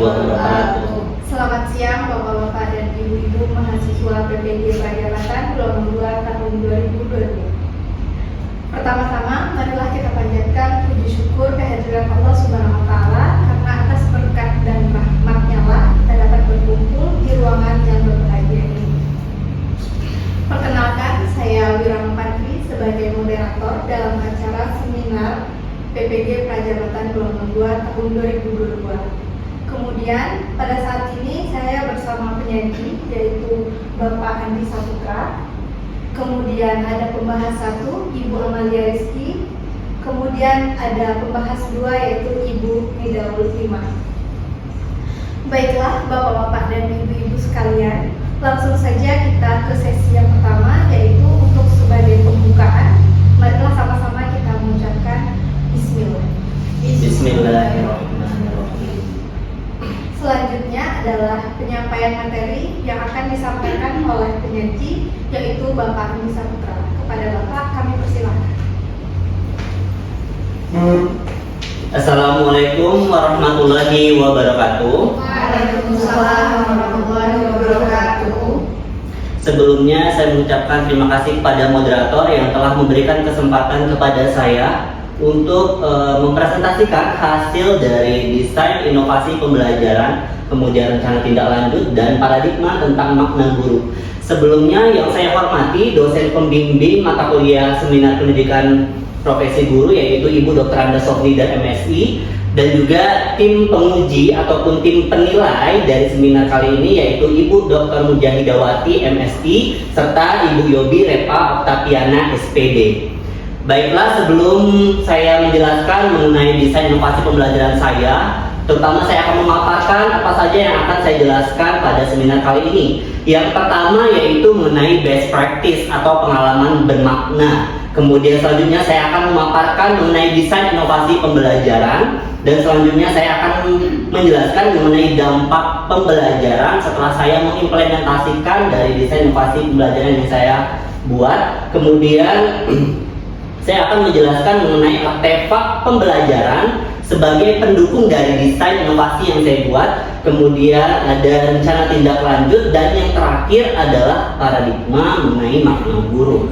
wabarakatuh. Selamat siang Bapak-Bapak dan Ibu-Ibu mahasiswa PPG Prajabatan Gelombang 2 tahun 2020. Pertama-tama, marilah kita panjatkan puji syukur kehadiran Allah Subhanahu wa Ta'ala karena atas berkat dan rahmat-Nya lah kita dapat berkumpul di ruangan yang berbahagia ini. Perkenalkan, saya Wirang Patri sebagai moderator dalam acara seminar PPG Prajabatan Gelombang 2 tahun 2022. Kemudian pada saat ini saya bersama penyanyi yaitu Bapak Andi Saputra. Kemudian ada pembahas 1 Ibu Amalia Rizky. Kemudian ada pembahas 2 yaitu Ibu Nidaul Timah. Baiklah Bapak-bapak dan Ibu-ibu sekalian, langsung saja kita ke sesi yang pertama yaitu untuk sebagai pembukaan. Marilah sama-sama kita mengucapkan Bismillah. Bismillahirrahmanirrahim. Selanjutnya adalah penyampaian materi yang akan disampaikan oleh penyaji yaitu Bapak Andi Saputra. Kepada Bapak kami persilahkan. Assalamualaikum warahmatullahi wabarakatuh. Waalaikumsalam warahmatullahi wabarakatuh. Sebelumnya saya mengucapkan terima kasih kepada moderator yang telah memberikan kesempatan kepada saya untuk mempresentasikan hasil dari desain inovasi pembelajaran, kemudian rencana tindak lanjut dan paradigma tentang makna guru. Sebelumnya yang saya hormati dosen pembimbing mata kuliah seminar pendidikan profesi guru yaitu Ibu Dr. Anda Sofni dan MSI, dan juga tim penguji ataupun tim penilai dari seminar kali ini yaitu Ibu Dr. Mujahidawati MSI serta Ibu Yobi Repa Oktaviana SPD. Baiklah, sebelum saya menjelaskan mengenai desain inovasi pembelajaran saya, terutama saya akan memaparkan apa saja yang akan saya jelaskan pada seminar kali ini. Yang pertama yaitu mengenai best practice atau pengalaman bermakna. Kemudian selanjutnya saya akan memaparkan mengenai desain inovasi pembelajaran, dan selanjutnya saya akan menjelaskan mengenai dampak pembelajaran setelah saya mengimplementasikan dari desain inovasi pembelajaran yang saya buat. Kemudian saya akan menjelaskan mengenai artefak pembelajaran sebagai pendukung dari desain inovasi yang saya buat. Kemudian ada rencana tindak lanjut, dan yang terakhir adalah paradigma mengenai makna guru.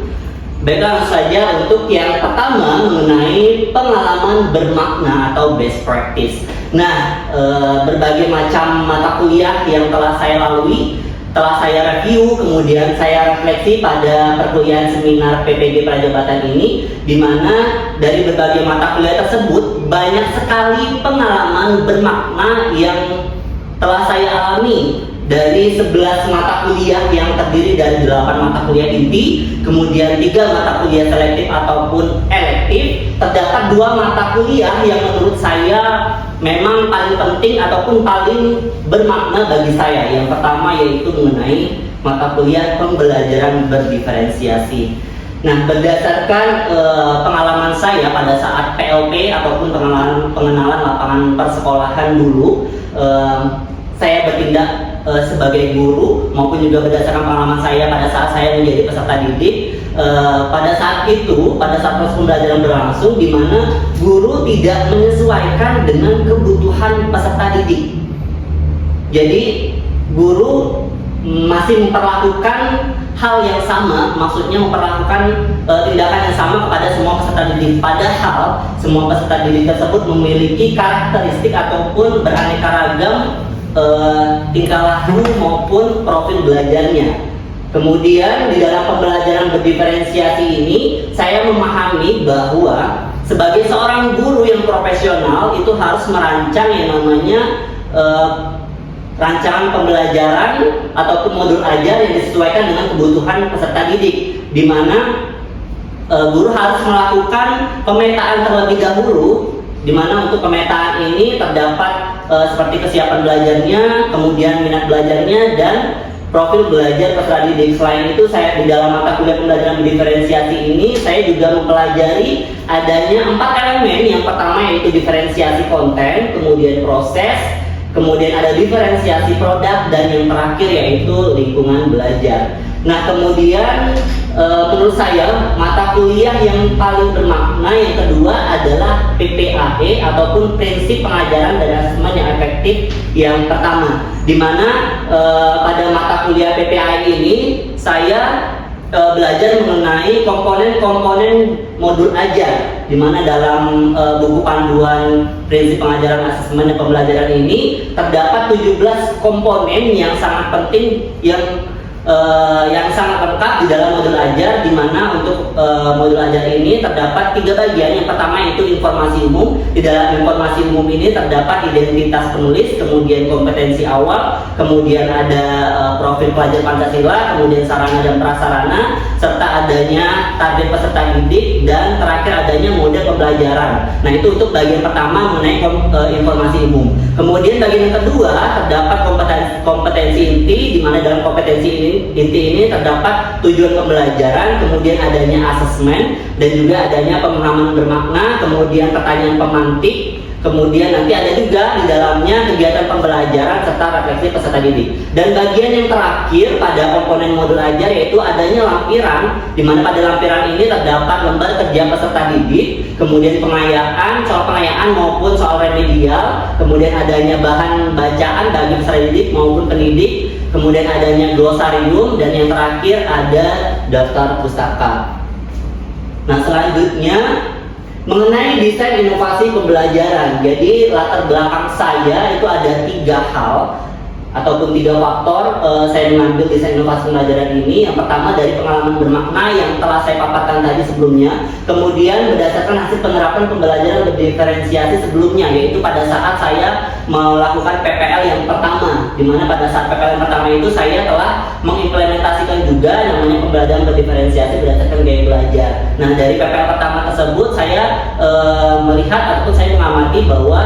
Baiklah, langsung saja untuk yang pertama mengenai pengalaman bermakna atau best practice. Nah, berbagai macam mata kuliah yang telah saya lalui, telah saya review, kemudian saya refleksi pada perkuliahan seminar PPG Prajabatan ini, di mana dari berbagai mata kuliah tersebut banyak sekali pengalaman bermakna yang telah saya alami. Dari 11 mata kuliah yang terdiri dari 8 mata kuliah inti, kemudian 3 mata kuliah selektif ataupun elektif, terdapat 2 mata kuliah yang menurut saya memang paling penting ataupun paling bermakna bagi saya. Yang pertama yaitu mengenai mata kuliah pembelajaran berdiferensiasi. Nah, berdasarkan pengalaman saya pada saat PLP ataupun pengenalan lapangan persekolahan dulu, saya bertindak sebagai guru, maupun juga berdasarkan pengalaman saya pada saat saya menjadi peserta didik. Pada saat itu, pada saat proses pembelajaran berlangsung, di mana guru tidak menyesuaikan dengan kebutuhan peserta didik. Jadi guru masih memperlakukan hal yang sama, maksudnya memperlakukan tindakan yang sama kepada semua peserta didik. Padahal semua peserta didik tersebut memiliki karakteristik ataupun beraneka ragam tingkah laku maupun profil belajarnya. Kemudian di dalam pembelajaran berdiferensiasi ini, saya memahami bahwa sebagai seorang guru yang profesional itu harus merancang yang namanya rancangan pembelajaran ataupun modul ajar yang disesuaikan dengan kebutuhan peserta didik, di mana guru harus melakukan pemetaan terlebih dahulu, di mana untuk pemetaan ini terdapat seperti kesiapan belajarnya, kemudian minat belajarnya, dan profil belajar peserta didik. Selain itu, saya di dalam mata kuliah pembelajaran diferensiasi ini, saya juga mempelajari adanya 4 elemen. Yang pertama yaitu diferensiasi konten, kemudian proses, kemudian ada diferensiasi produk, dan yang terakhir yaitu lingkungan belajar. Nah, kemudian menurut saya mata kuliah yang paling bermakna yang kedua adalah PPAE ataupun prinsip pengajaran dan asesmen yang efektif yang pertama, di mana pada mata kuliah PPAE ini saya belajar mengenai komponen-komponen modul ajar, di mana dalam buku panduan prinsip pengajaran asesmen dan pembelajaran ini terdapat 17 komponen yang sangat penting yang sangat lengkap di dalam modul ajar, di mana untuk modul ajar ini terdapat 3 bagian. Yang pertama yaitu informasi umum. Di dalam informasi umum ini terdapat identitas penulis, kemudian kompetensi awal, kemudian ada profil pelajar Pancasila, kemudian sarana dan prasarana, serta adanya target peserta didik, dan terakhir adanya model pembelajaran. Nah, itu untuk bagian pertama mengenai informasi umum. Kemudian bagian yang kedua terdapat kompetensi inti, di mana dalam kompetensi inti ini terdapat tujuan pembelajaran, kemudian adanya asesmen, dan juga adanya pemahaman bermakna, kemudian pertanyaan pemantik, kemudian nanti ada juga di dalamnya kegiatan pembelajaran serta refleksi peserta didik. Dan bagian yang terakhir pada komponen modul ajar yaitu adanya lampiran, di mana pada lampiran ini terdapat lembar kerja peserta didik, kemudian soal pengayaan maupun soal remedial, kemudian adanya bahan bacaan bagi peserta didik maupun pendidik, kemudian adanya glosarium, dan yang terakhir ada daftar pustaka. Nah, selanjutnya mengenai desain inovasi pembelajaran. Jadi latar belakang saya itu ada 3 hal ataupun 3 faktor saya mengambil desain inovasi pembelajaran ini. Yang pertama dari pengalaman bermakna yang telah saya paparkan tadi sebelumnya, kemudian berdasarkan hasil penerapan pembelajaran berdiferensiasi sebelumnya, yaitu pada saat saya melakukan PPL yang pertama, di mana pada saat PPL yang pertama itu saya telah mengimplementasikan juga namanya pembelajaran berdiferensiasi berdasarkan gaya belajar. Nah, dari PPL pertama tersebut saya melihat ataupun saya mengamati bahwa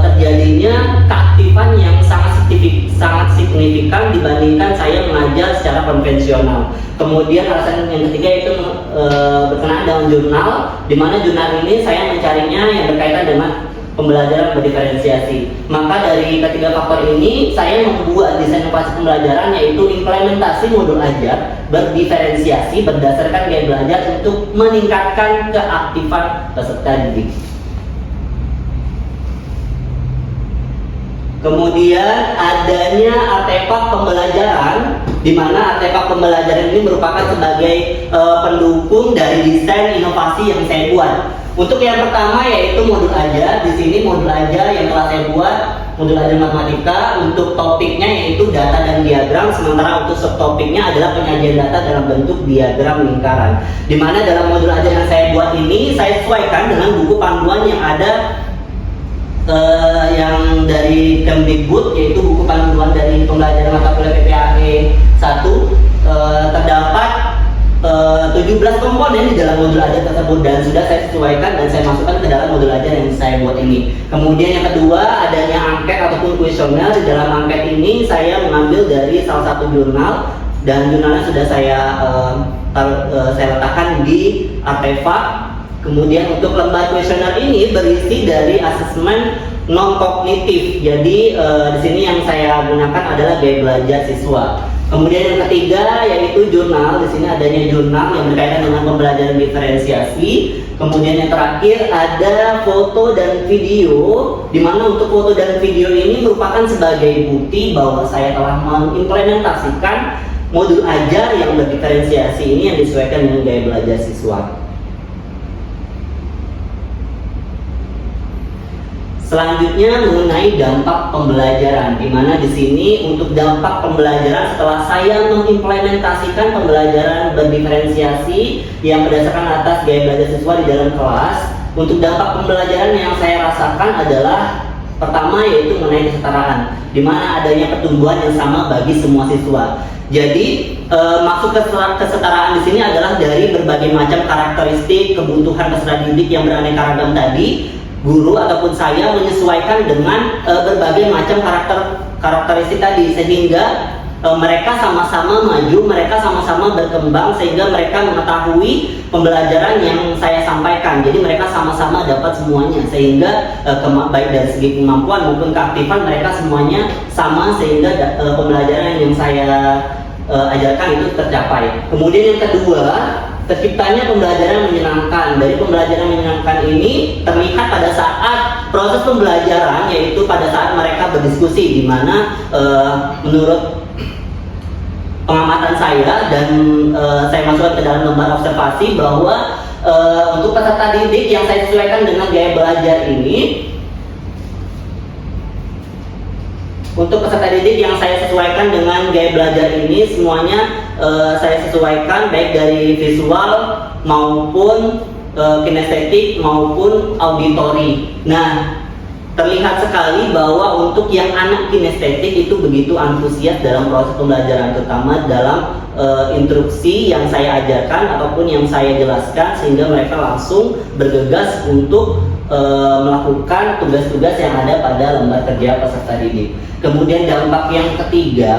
terjadinya keaktifan yang sangat signifikan dibandingkan saya mengajar secara konvensional. Kemudian alasan yang ketiga itu berkenaan dengan jurnal, di mana jurnal ini saya mencarinya yang berkaitan dengan pembelajaran berdiferensiasi. Maka dari ketiga faktor ini saya membuat desain inovasi pembelajaran, yaitu implementasi modul ajar berdiferensiasi berdasarkan gaya belajar untuk meningkatkan keaktifan peserta didik. Kemudian adanya artefak pembelajaran, di mana artefak pembelajaran ini merupakan sebagai pendukung dari desain inovasi yang saya buat. Untuk yang pertama yaitu modul ajar. Di sini modul ajar yang telah saya buat, modul ajar matematika, untuk topiknya yaitu data dan diagram, sementara untuk subtopiknya adalah penyajian data dalam bentuk diagram lingkaran. Di mana dalam modul ajar yang saya buat ini saya sesuaikan dengan buku panduan yang ada yang dari Kemdikbud, yaitu buku panduan dari pembelajaran mata kuliah PPAE 1. Terdapat 17 komponen di dalam modul ajar tersebut, dan sudah saya sesuaikan dan saya masukkan ke dalam modul ajar yang saya buat ini. Kemudian yang kedua adanya angket ataupun kuesioner. Di dalam angket ini saya mengambil dari salah satu jurnal, dan jurnalnya sudah saya letakkan di artefak. Kemudian untuk lembar kuesioner ini berisi dari asesmen non kognitif. Jadi di sini yang saya gunakan adalah gaya belajar siswa. Kemudian yang ketiga yaitu jurnal. Di sini adanya jurnal yang berkaitan dengan pembelajaran diferensiasi. Kemudian yang terakhir ada foto dan video, di mana untuk foto dan video ini merupakan sebagai bukti bahwa saya telah mengimplementasikan modul ajar yang berdiferensiasi ini yang disesuaikan dengan gaya belajar siswa. Selanjutnya mengenai dampak pembelajaran, di mana di sini untuk dampak pembelajaran setelah saya mengimplementasikan pembelajaran berdiferensiasi yang berdasarkan atas gaya belajar siswa di dalam kelas, untuk dampak pembelajaran yang saya rasakan adalah pertama yaitu mengenai kesetaraan, di mana adanya pertumbuhan yang sama bagi semua siswa. Jadi maksud kesetaraan di sini adalah dari berbagai macam karakteristik kebutuhan peserta didik yang beraneka ragam tadi. Guru ataupun saya menyesuaikan dengan berbagai macam karakteristik tadi, sehingga mereka sama-sama maju, mereka sama-sama berkembang, sehingga mereka mengetahui pembelajaran yang saya sampaikan. Jadi mereka sama-sama dapat semuanya, sehingga baik dari segi kemampuan maupun keaktifan mereka semuanya sama, sehingga pembelajaran yang saya ajarkan itu tercapai. Kemudian yang kedua, terciptanya pembelajaran menyenangkan. Dari pembelajaran menyenangkan ini terlihat pada saat proses pembelajaran, yaitu pada saat mereka berdiskusi, di mana menurut pengamatan saya dan saya masukkan ke dalam lembar observasi bahwa untuk peserta didik yang saya sesuaikan dengan gaya belajar ini, semuanya saya sesuaikan baik dari visual maupun kinestetik maupun auditori. Nah, terlihat sekali bahwa untuk yang anak kinestetik itu begitu antusias dalam proses pembelajaran, terutama dalam instruksi yang saya ajarkan ataupun yang saya jelaskan, sehingga mereka langsung bergegas untuk melakukan tugas-tugas yang ada pada lembar kerja peserta didik. Kemudian dampak yang ketiga,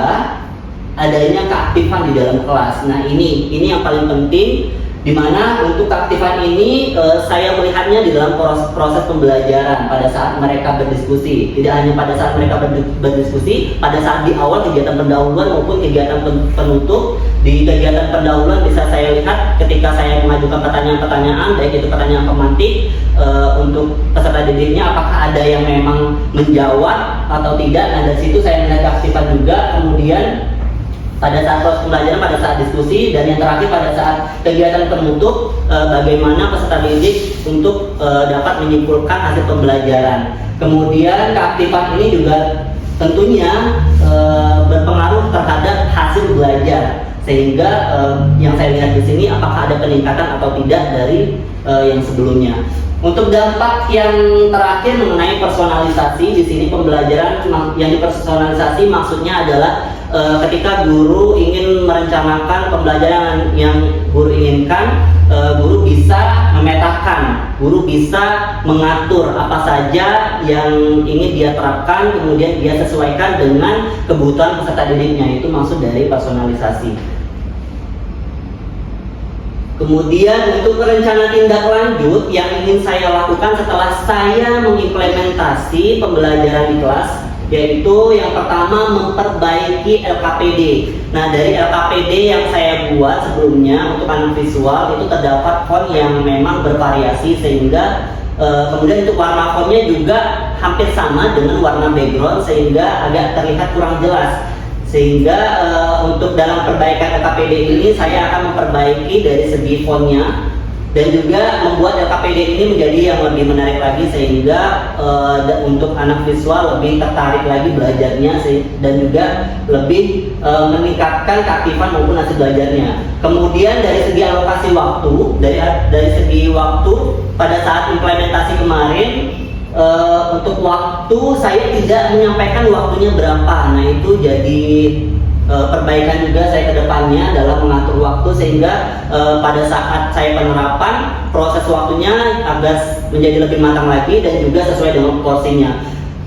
adanya keaktifan di dalam kelas. Nah, ini yang paling penting, di mana untuk keaktifan ini saya melihatnya di dalam proses pembelajaran pada saat mereka berdiskusi. Tidak hanya pada saat mereka berdiskusi, pada saat di awal kegiatan pendahuluan maupun kegiatan penutup. Di kegiatan pendahuluan bisa saya lihat ketika saya mengajukan pertanyaan-pertanyaan, baik itu pertanyaan pemantik untuk peserta didiknya, apakah ada yang memang menjawab atau tidak. Nah, dari situ saya melihat keaktifan juga. Kemudian pada saat proses pembelajaran, pada saat diskusi, dan yang terakhir pada saat kegiatan penutup, bagaimana peserta didik untuk dapat menyimpulkan hasil pembelajaran. Kemudian keaktifan ini juga tentunya berpengaruh terhadap hasil belajar, sehingga yang saya lihat di sini apakah ada peningkatan atau tidak dari yang sebelumnya. Untuk dampak yang terakhir mengenai personalisasi, di sini pembelajaran yang dipersonalisasi maksudnya adalah ketika guru ingin merencanakan pembelajaran yang guru inginkan, guru bisa memetakan, guru bisa mengatur apa saja yang ingin dia terapkan, kemudian dia sesuaikan dengan kebutuhan peserta didiknya. Itu maksud dari personalisasi. Kemudian untuk rencana tindak lanjut yang ingin saya lakukan setelah saya mengimplementasi pembelajaran di kelas, yaitu yang pertama memperbaiki LKPD. Nah, dari LKPD yang saya buat sebelumnya untuk anak visual itu terdapat font yang memang bervariasi, sehingga kemudian untuk warna fontnya juga hampir sama dengan warna background, sehingga agak terlihat kurang jelas. Sehingga untuk dalam perbaikan LKPD ini saya akan memperbaiki dari segi fontnya, dan juga membuat LKPD ini menjadi yang lebih menarik lagi, sehingga untuk anak visual lebih tertarik lagi belajarnya, dan juga lebih meningkatkan keaktifan maupun hasil belajarnya. Kemudian dari segi alokasi waktu, dari segi waktu pada saat implementasi kemarin, untuk waktu saya tidak menyampaikan waktunya berapa. Nah, itu jadi perbaikan juga saya ke depannya dalam mengatur waktu, sehingga pada saat saya penerapan, proses waktunya agar menjadi lebih matang lagi dan juga sesuai dengan porsinya.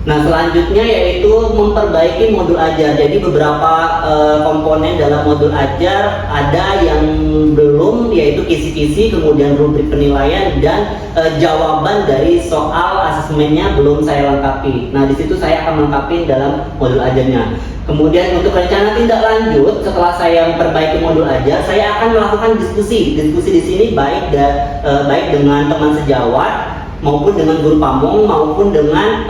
Nah, selanjutnya yaitu memperbaiki modul ajar. Jadi beberapa komponen dalam modul ajar ada yang belum, yaitu kisi-kisi, kemudian rubrik penilaian, dan jawaban dari soal asesmennya belum saya lengkapi. Nah, di situ saya akan melengkapi dalam modul ajarnya. Kemudian untuk rencana tindak lanjut, setelah saya memperbaiki modul ajar, saya akan melakukan diskusi. Diskusi di sini baik dengan teman sejawat, maupun dengan guru pamong, maupun dengan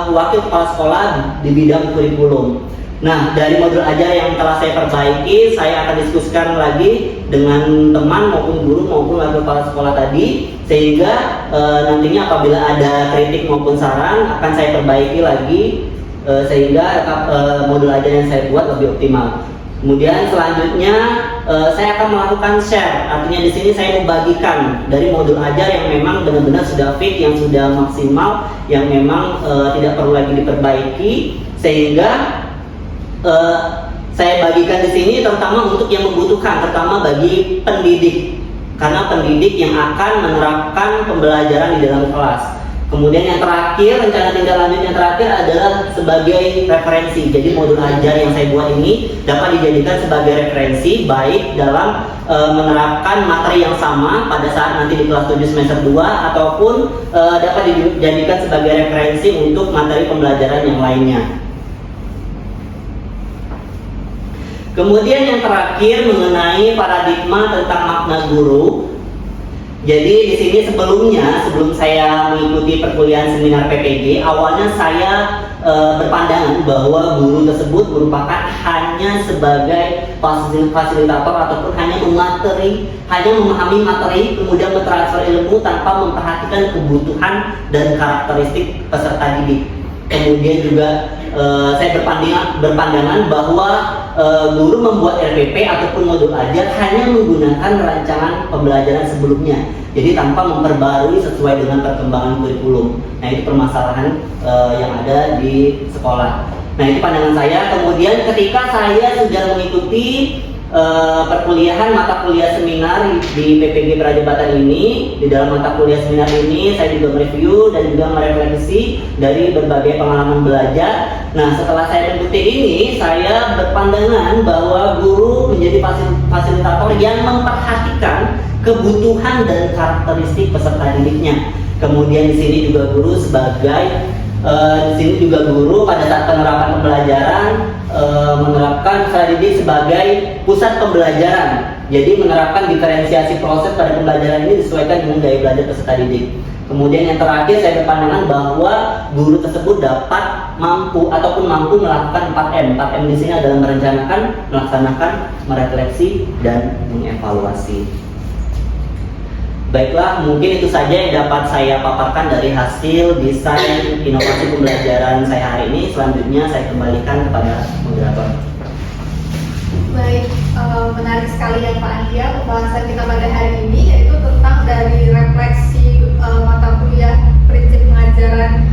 wakil kepala sekolah di bidang kurikulum. Nah, dari modul ajar yang telah saya perbaiki, saya akan diskusikan lagi dengan teman maupun guru maupun wakil kepala sekolah tadi, sehingga nantinya apabila ada kritik maupun saran akan saya perbaiki lagi, sehingga modul ajar yang saya buat lebih optimal. Kemudian selanjutnya saya akan melakukan share, artinya di sini saya membagikan dari modul ajar yang memang benar-benar sudah fit, yang sudah maksimal, yang memang tidak perlu lagi diperbaiki, sehingga saya bagikan di sini terutama untuk yang membutuhkan, terutama bagi pendidik, karena pendidik yang akan menerapkan pembelajaran di dalam kelas. Kemudian yang terakhir, rencana tindak lanjut yang terakhir adalah sebagai referensi. Jadi modul ajar yang saya buat ini dapat dijadikan sebagai referensi, baik dalam menerapkan materi yang sama pada saat nanti di kelas 7 semester 2, ataupun dapat dijadikan sebagai referensi untuk materi pembelajaran yang lainnya. Kemudian yang terakhir mengenai paradigma tentang makna guru. Jadi di sini sebelum saya mengikuti perkuliahan seminar PPG, awalnya saya berpandangan bahwa guru tersebut merupakan hanya sebagai fasilitator ataupun hanya memahami materi, kemudian mentransfer ilmu tanpa memperhatikan kebutuhan dan karakteristik peserta didik. Kemudian juga saya berpandangan bahwa guru membuat RPP ataupun modul ajar hanya menggunakan rancangan pembelajaran sebelumnya, jadi tanpa memperbarui sesuai dengan perkembangan kurikulum. Nah, itu permasalahan yang ada di sekolah. Nah, itu pandangan saya. Kemudian ketika saya sudah mengikuti perkuliahan mata kuliah seminar di PPG Prajabatan ini, di dalam mata kuliah seminar ini saya juga mereview dan juga merefleksi dari berbagai pengalaman belajar. Nah, setelah saya mengikuti ini, saya berpandangan bahwa guru menjadi fasilitator yang memperhatikan kebutuhan dan karakteristik peserta didiknya. Kemudian di sini juga guru pada saat penerapan pembelajaran menerapkan peserta didik sebagai pusat pembelajaran. Jadi menerapkan diferensiasi proses pada pembelajaran ini disesuaikan dengan gaya belajar peserta didik. Kemudian yang terakhir saya berpandangan bahwa guru tersebut mampu melakukan 4M. 4M di sini adalah merencanakan, melaksanakan, merefleksi, dan mengevaluasi. Baiklah, mungkin itu saja yang dapat saya paparkan dari hasil desain inovasi pembelajaran saya hari ini. Selanjutnya saya kembalikan kepada moderator. Baik, menarik sekali ya Pak Andia pembahasan kita pada hari ini, yaitu tentang dari refleksi mata kuliah prinsip pengajaran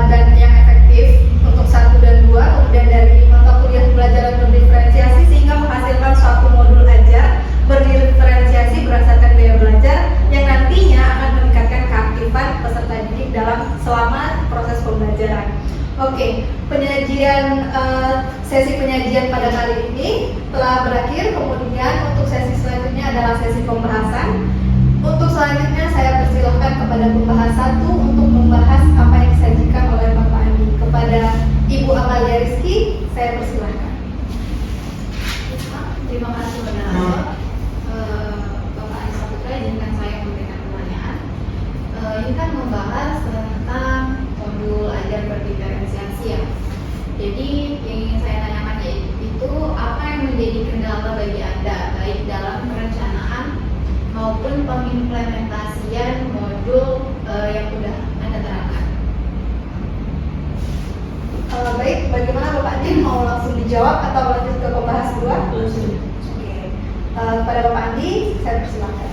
dan yang efektif untuk 1 dan 2, kemudian dari mata kuliah pembelajaran berdiferensiasi sehingga menghasilkan suatu modul ajar berdiferensiasi berdasarkan gaya belajar yang nantinya akan meningkatkan keaktifan peserta didik selama proses pembelajaran. Oke, sesi penyajian pada kali ini telah berakhir. Kemudian untuk sesi selanjutnya adalah sesi pembahasan. Untuk selanjutnya saya persilahkan kepada pembahas 1 untuk membahas apa yang disajikan oleh Bapak Andi. Kepada Ibu Amalia Rizky, saya persilahkan. Terima kasih moderator. Bapak Andi Saputra, izinkan saya memberikan pertanyaan. Ini kan membahas tentang modul ajar berdiferensiasi ya. Jadi yang ingin saya tanyakan itu apa yang menjadi kendala bagi Anda baik dalam perencanaan maupun pengimplementasian modul yang sudah Anda terapkan. Baik, bagaimana Bapak Andi, mau langsung dijawab atau lanjut ke pembahas 2? Oke. Kepada Bapak Andi, saya persilahkan.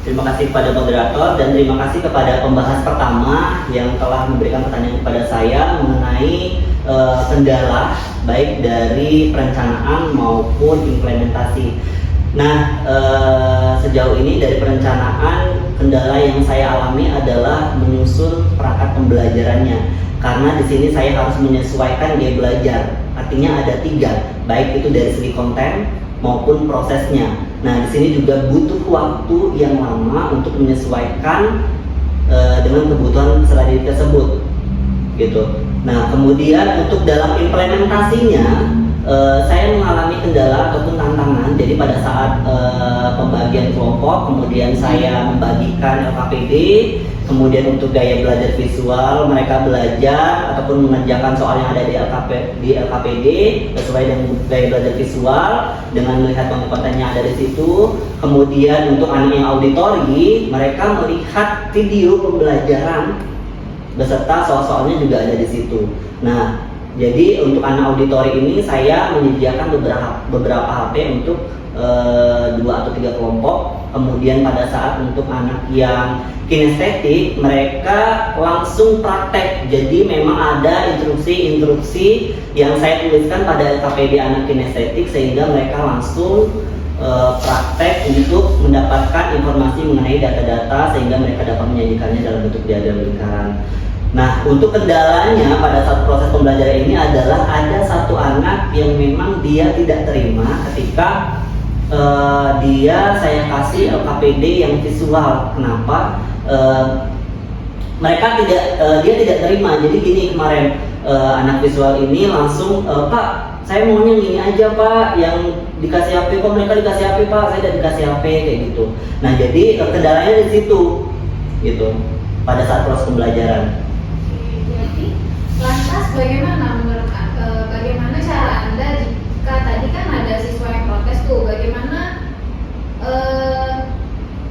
Terima kasih kepada moderator dan terima kasih kepada pembahas pertama yang telah memberikan pertanyaan kepada saya mengenai kendala baik dari perencanaan maupun implementasi. Nah, sejauh ini dari perencanaan kendala yang saya alami adalah menyusun perangkat pembelajarannya, karena di sini saya harus menyesuaikan gaya belajar. Artinya ada 3, baik itu dari segi konten maupun prosesnya. Nah, di sini juga butuh waktu yang lama untuk menyesuaikan dengan kebutuhan peserta didik tersebut, gitu. Nah, kemudian untuk dalam implementasinya, saya mengalami kendala ataupun tantangan. Jadi pada saat pembagian kelompok, kemudian saya membagikan LKPD, kemudian untuk gaya belajar visual, mereka belajar ataupun mengerjakan soal yang ada di LKPD sesuai dengan gaya belajar visual dengan melihat konten yang ada di situ. Kemudian untuk anak yang auditori, mereka melihat video pembelajaran beserta soal-soalnya juga ada di situ. Nah, jadi untuk anak auditori ini saya menyediakan beberapa HP untuk 2 atau 3 kelompok. Kemudian pada saat untuk anak yang kinestetik, mereka langsung praktek. Jadi memang ada instruksi yang saya tuliskan pada LKPD anak kinestetik sehingga mereka langsung praktek untuk mendapatkan informasi mengenai data-data sehingga mereka dapat menyajikannya dalam bentuk diagram lingkaran. Nah, untuk kendalanya pada saat proses pembelajaran ini adalah ada satu anak yang memang dia tidak terima ketika saya kasih LKPD yang visual. Kenapa? Dia tidak terima. Jadi gini, kemarin anak visual ini langsung, Pak, saya maunya gini aja Pak, yang dikasih HP, kok mereka dikasih HP Pak, saya udah dikasih HP kayak gitu. Nah jadi kendalanya di situ, gitu, pada saat proses pembelajaran. Jadi lantas bagaimana cara Anda jika tadi kan ada siswa yang protes tuh, bagaimana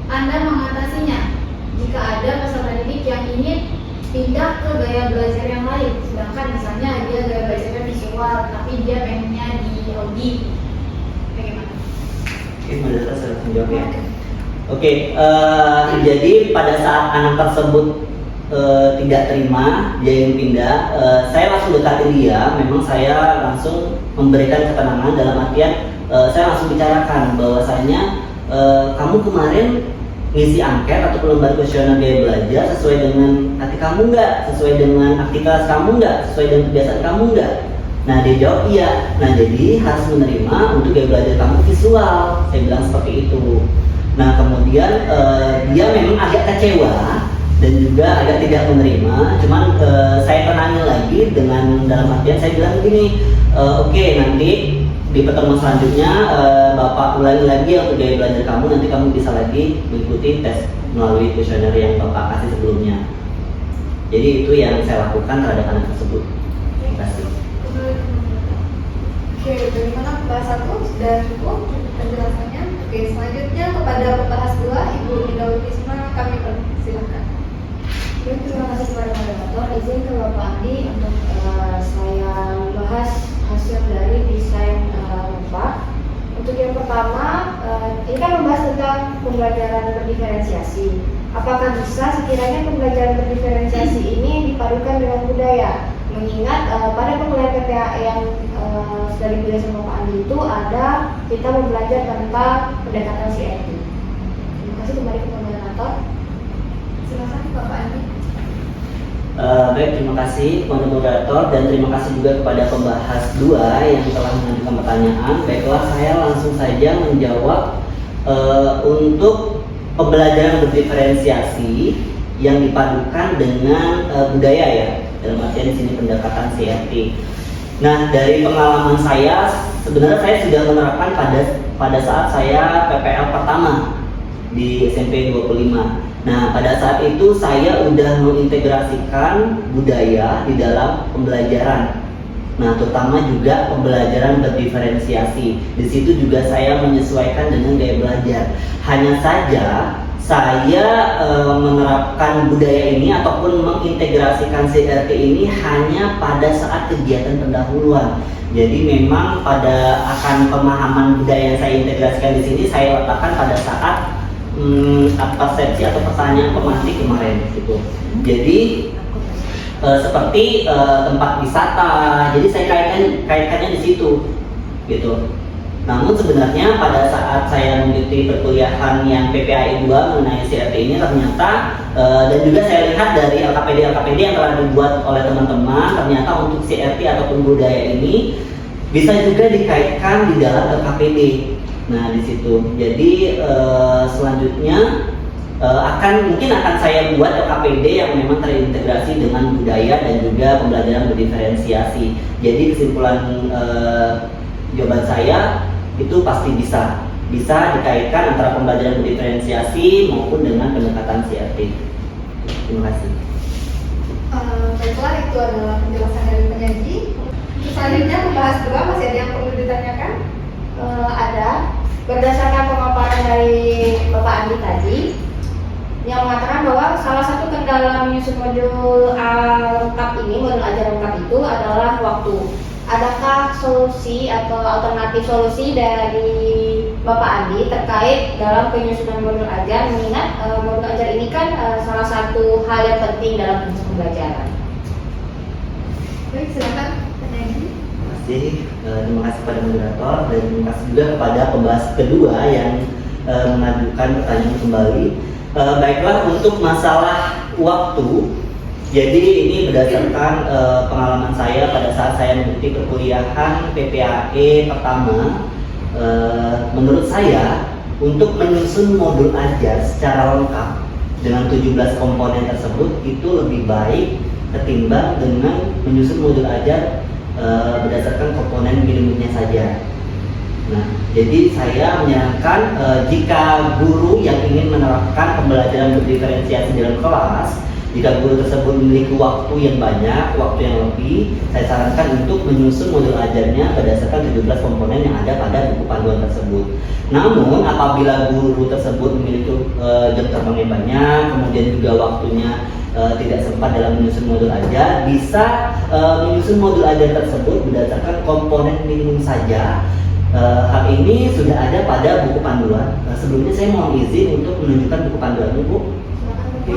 Anda mengatasinya jika ada peserta didik yang ingin pindah ke gaya belajar yang lain, sedangkan misalnya dia gaya belajarnya visual tapi dia pengennya di audit, bagaimana? Oke, moderator saya langsung jawab ya. Oke, jadi pada saat anak tersebut tidak terima, dia yang pindah, saya langsung dekatin dia. Memang saya langsung memberikan ketenangan dalam artian saya langsung bicarakan bahwasanya kamu kemarin ngisi angket atau lembar kuesioner gaya belajar sesuai dengan hati kamu nggak, sesuai dengan aktivitas kamu nggak, sesuai dengan kebiasaan kamu nggak. Nah dia jawab iya. Nah jadi harus menerima untuk gaya belajar kamu visual. Saya bilang seperti itu. Nah kemudian dia memang agak kecewa dan juga agak tidak menerima. Cuman saya tenangin lagi dengan dalam artian saya bilang begini, oke, nanti di pertemuan selanjutnya Bapak ulangi lagi untuk gaya belajar kamu, nanti kamu bisa lagi mengikuti tes melalui kuesioner yang Bapak kasih sebelumnya. Jadi itu yang saya lakukan terhadap anak tersebut. Terima kasih. Oke, bagaimana pembahasan itu sudah cukup penjelasannya? Oke, selanjutnya kepada pembahas 2, Ibu Nida Wisma, kami persilakan. Terima kasih kepada moderator. Izin ke Bapak Andi untuk saya membahas hasil dari desain lupa. Untuk yang pertama, ini kan membahas tentang pembelajaran berdiferensiasi. Apakah bisa sekiranya pembelajaran berdiferensiasi ini dipadukan dengan budaya? Mengingat pada pengumpulan PPA yang sudah dipilih sama Pak Andi itu ada kita belajar tentang pendekatan CRT. Terima kasih, kembali ke moderator. Silakan Bapak Andi. Baik, terima kasih kepada moderator dan terima kasih juga kepada pembahas 2 yang telah mengajukan pertanyaan. Baiklah, saya langsung saja menjawab untuk pembelajaran berdiferensiasi yang dipadukan dengan budaya ya, dalam artian di sini pendekatan CRT. Nah, dari pengalaman saya sebenarnya saya sudah menerapkan pada saat saya PPL pertama di SMP 25. Nah, pada saat itu saya udah mengintegrasikan budaya di dalam pembelajaran. Nah, terutama juga pembelajaran berdiferensiasi. Di situ juga saya menyesuaikan dengan gaya belajar. Hanya saja saya menerapkan budaya ini ataupun mengintegrasikan CRT ini hanya pada saat kegiatan pendahuluan. Jadi memang pada akan pemahaman budaya yang saya integrasikan di sini saya letakkan pada saat persepsi atau pertanyaan pemantik kemarin gitu. Jadi seperti tempat wisata, jadi saya kaitkannya di situ gitu. Namun sebenarnya pada saat saya mengikuti perkuliahan yang PPAI 2 mengenai CRT ini ternyata dan juga saya lihat dari LKPD yang telah dibuat oleh teman-teman, ternyata untuk CRT ataupun budaya ini bisa juga dikaitkan di dalam LKPD. Nah di situ, jadi selanjutnya mungkin akan saya buat LKPD yang memang terintegrasi dengan budaya dan juga pembelajaran berdiferensiasi. Jadi kesimpulan jawaban saya itu pasti bisa dikaitkan antara pembelajaran berdiferensiasi maupun dengan pendekatan CRT. Terima kasih. Baiklah, itu adalah penjelasan dari penyaji. Selanjutnya pembahas 2, masih ada yang perlu ditanyakan? Ada. Berdasarkan pemaparan dari Bapak Andi tadi yang mengatakan bahwa salah satu kendala menyusun modul lengkap ini, modul ajar lengkap itu adalah waktu. Adakah solusi atau alternatif solusi dari Bapak Andi terkait dalam penyusunan modul ajar, mengingat modul ajar ini kan salah satu hal yang penting dalam proses pembelajaran? Baik, silakan penyaji. Terima kasih kepada moderator dan terima kasih juga kepada pembahas kedua yang mengajukan pertanyaan kembali. Baiklah, untuk masalah waktu, jadi ini berdasarkan pengalaman saya pada saat saya mengikuti perkuliahan PPAE pertama. Menurut saya untuk menyusun modul ajar secara lengkap dengan 17 komponen tersebut itu lebih baik ketimbang dengan menyusun modul ajar berdasarkan komponen minimumnya saja. Nah, jadi saya menyarankan jika guru yang ingin menerapkan pembelajaran berdiferensiasi dalam kelas, jika guru tersebut memiliki waktu yang banyak, waktu yang lebih, saya sarankan untuk menyusun modul ajarnya berdasarkan 17 komponen yang ada pada buku panduan tersebut. Namun, apabila guru tersebut memiliki jam terbang yang banyak, kemudian juga waktunya tidak sempat dalam menyusun modul ajar, bisa menyusun modul ajar tersebut berdasarkan komponen minimum saja. Hal ini sudah ada pada buku panduan. Sebelumnya saya mohon izin untuk menunjukkan buku panduannya, Bu. Silakan, Bu. Oke.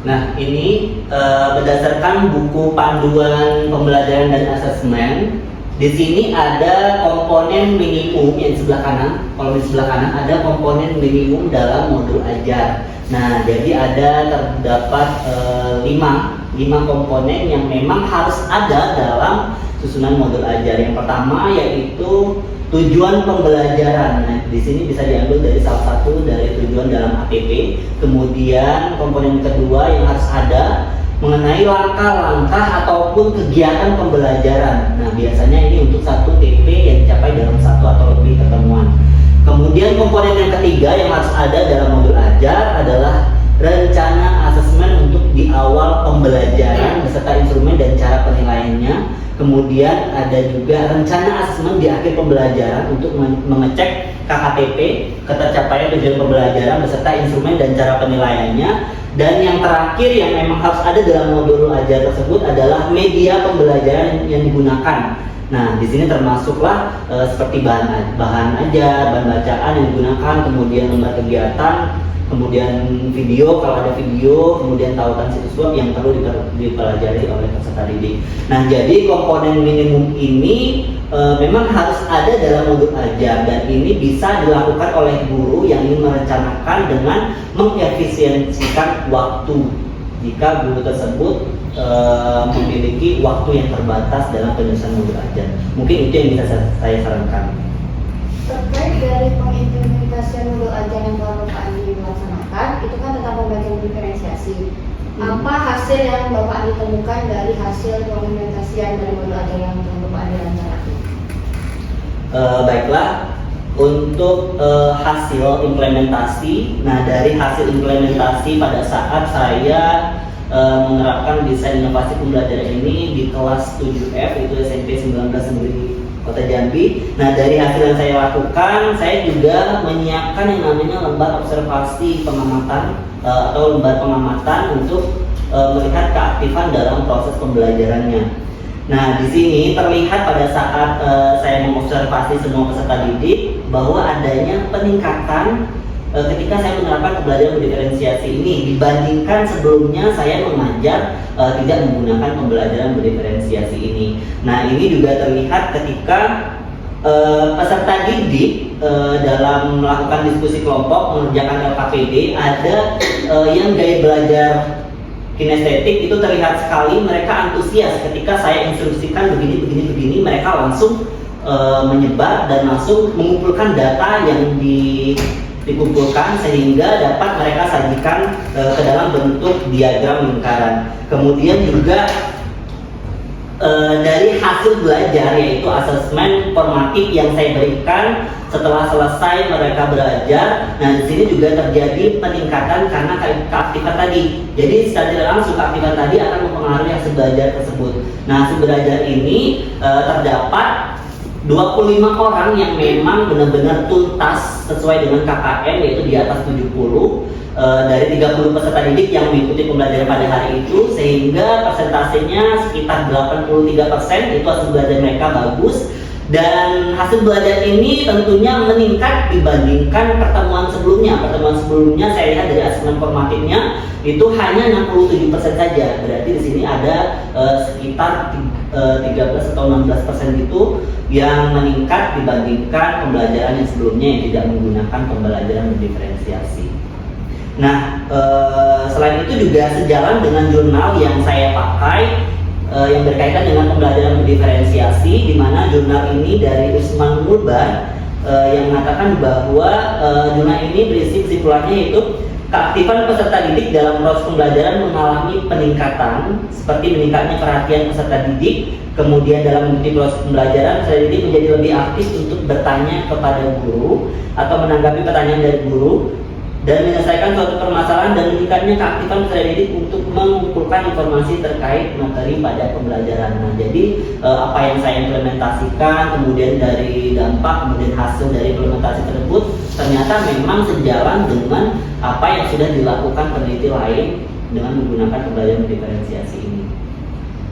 Nah, ini berdasarkan buku panduan pembelajaran dan asesmen. Di sini ada komponen minimum yang sebelah kanan. Kalau di sebelah kanan ada komponen minimum dalam modul ajar. Nah, jadi terdapat 5 komponen yang memang harus ada dalam susunan modul ajar. Yang pertama yaitu tujuan pembelajaran. Nah, di sini bisa diambil dari salah satu dari tujuan dalam APP. Kemudian komponen kedua yang harus ada mengenai langkah-langkah ataupun kegiatan pembelajaran. Nah, biasanya ini untuk satu TP yang dicapai dalam satu atau lebih pertemuan. Kemudian komponen yang ketiga yang harus ada dalam modul ajar adalah rencana asesmen untuk di awal pembelajaran beserta instrumen dan cara penilaiannya. Kemudian ada juga rencana asesmen di akhir pembelajaran untuk mengecek KKTP, ketercapaian tujuan pembelajaran beserta instrumen dan cara penilaiannya. Dan yang terakhir yang memang harus ada dalam modul ajar tersebut adalah media pembelajaran yang digunakan. Nah, di sini termasuklah seperti bahan ajar, bahan bacaan yang digunakan, kemudian lembar kegiatan, kemudian video kalau ada video, kemudian tautan situs web yang perlu dipelajari oleh peserta didik. Nah, jadi komponen minimum ini memang harus ada dalam modul ajar dan ini bisa dilakukan oleh guru yang ingin merencanakan dengan mengefisiensikan waktu jika guru tersebut memiliki waktu yang terbatas dalam penyusunan modul ajar. Mungkin itu yang bisa saya sarankan. Terkait dari pengimplementasian modul ajar yang telah Bapak Andi laksanakan, itu kan tentang pembelajaran diferensiasi. Apa hasil yang Bapak Andi temukan dari hasil pengimplementasian dari modul ajar yang telah Bapak Andi laksanakan? Baiklah, untuk hasil implementasi. Nah, dari hasil implementasi pada saat saya menerapkan desain inovasi pembelajaran ini di kelas 7F, itu SMP 19 Negeri Kota Jambi. Nah, dari hasil yang saya lakukan, saya juga menyiapkan yang namanya lembar observasi pengamatan atau lembar pengamatan untuk melihat keaktifan dalam proses pembelajarannya. Nah, di sini terlihat pada saat saya mengobservasi semua peserta didik bahwa adanya peningkatan ketika saya menerapkan pembelajaran berdiferensiasi ini dibandingkan sebelumnya saya mengajar tidak menggunakan pembelajaran berdiferensiasi ini. Nah, ini juga terlihat ketika peserta didik dalam melakukan diskusi kelompok mengerjakan LKPD, ada yang gaya belajar kinestetik itu terlihat sekali mereka antusias ketika saya instruksikan begini, mereka langsung menyebar dan langsung mengumpulkan data yang dikumpulkan sehingga dapat mereka sajikan ke dalam bentuk diagram lingkaran. Kemudian juga dari hasil belajar yaitu asesmen formatif yang saya berikan setelah selesai mereka belajar. Nah, di sini juga terjadi peningkatan karena keaktifan tadi. Jadi secara tidak langsung keaktifan tadi akan mempengaruhi hasil belajar tersebut. Nah, hasil belajar ini terdapat 25 orang yang memang benar-benar tuntas sesuai dengan KKM, yaitu di atas 70 dari 30 peserta didik yang mengikuti pembelajaran pada hari itu, sehingga persentasenya sekitar 83% itu hasil belajar mereka bagus. Dan hasil belajar ini tentunya meningkat dibandingkan pertemuan sebelumnya. Pertemuan sebelumnya saya lihat dari asesmen formatifnya itu hanya 67% saja. Berarti di sini ada sekitar 13 atau 16% itu yang meningkat dibandingkan pembelajaran yang sebelumnya yang tidak menggunakan pembelajaran berdiferensiasi. Nah, selain itu juga sejalan dengan jurnal yang saya pakai yang berkaitan dengan pembelajaran berdiferensiasi, di mana jurnal ini dari Usman Murbar yang mengatakan bahwa jurnal ini berisi kesimpulannya yaitu keaktifan peserta didik dalam proses pembelajaran mengalami peningkatan seperti meningkatnya perhatian peserta didik, kemudian dalam mengikuti proses pembelajaran peserta didik menjadi lebih aktif untuk bertanya kepada guru atau menanggapi pertanyaan dari guru dan menyelesaikan suatu permasalahan dan meningkatnya keaktifan peserta didik untuk mengumpulkan informasi terkait materi pada pembelajaran. Nah, jadi apa yang saya implementasikan, kemudian dari dampak, kemudian hasil dari implementasi tersebut ternyata memang sejalan dengan apa yang sudah dilakukan peneliti lain dengan menggunakan pembelajaran diferensiasi ini.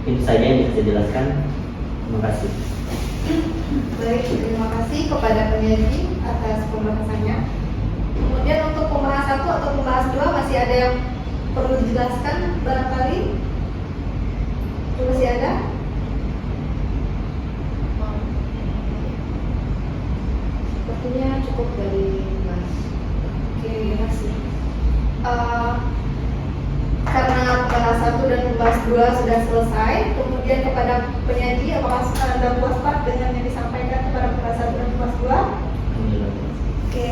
Itu saja yang bisa saya jelaskan. Terima kasih. Baik, terima kasih kepada penyaji atas pembahasannya. Kemudian untuk pembahas 1 atau pembahas 2 masih ada yang perlu dijelaskan barangkali? Itu masih ada? Sepertinya cukup dari Mas. Oke, terima kasih. Karena pembahas 1 dan pembahas 2 sudah selesai, kemudian kepada penyaji apakah Anda puas Pak dengan yang disampaikan kepada pembahas 1 dan pembahas 2? Oke,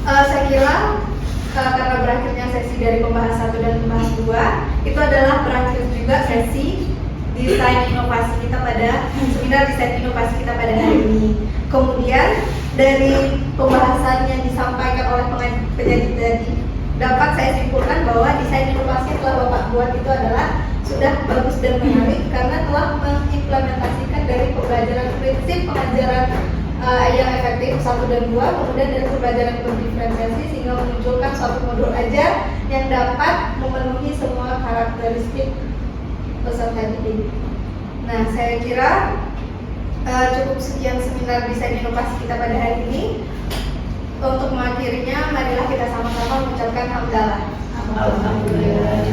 saya kira karena berakhirnya sesi dari pembahas 1 dan pembahas 2 itu adalah berakhir juga sesi desain inovasi kita pada seminar desain inovasi kita pada hari ini. Kemudian dari pembahasan yang disampaikan oleh penyaji tadi dapat saya simpulkan bahwa desain inovasi yang telah Bapak buat itu adalah sudah bagus dan menarik karena telah mengimplementasikan dari pembelajaran prinsip pengajaran yang efektif 1 dan 2, kemudian dari pembelajaran berdiferensiasi sehingga memunculkan suatu modul ajar yang dapat memenuhi semua karakteristik peserta didik. Nah, saya kira cukup sekian seminar desain inovasi kita pada hari ini. Untuk mengakhirinya, marilah kita sama-sama mengucapkan hamdalah. Alhamdulillah.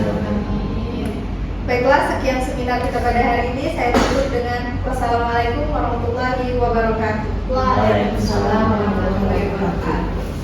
Baiklah, sekian seminar kita pada hari ini. Saya tutup dengan wassalamualaikum warahmatullahi wabarakatuh. Waalaikumsalam warahmatullahi wabarakatuh.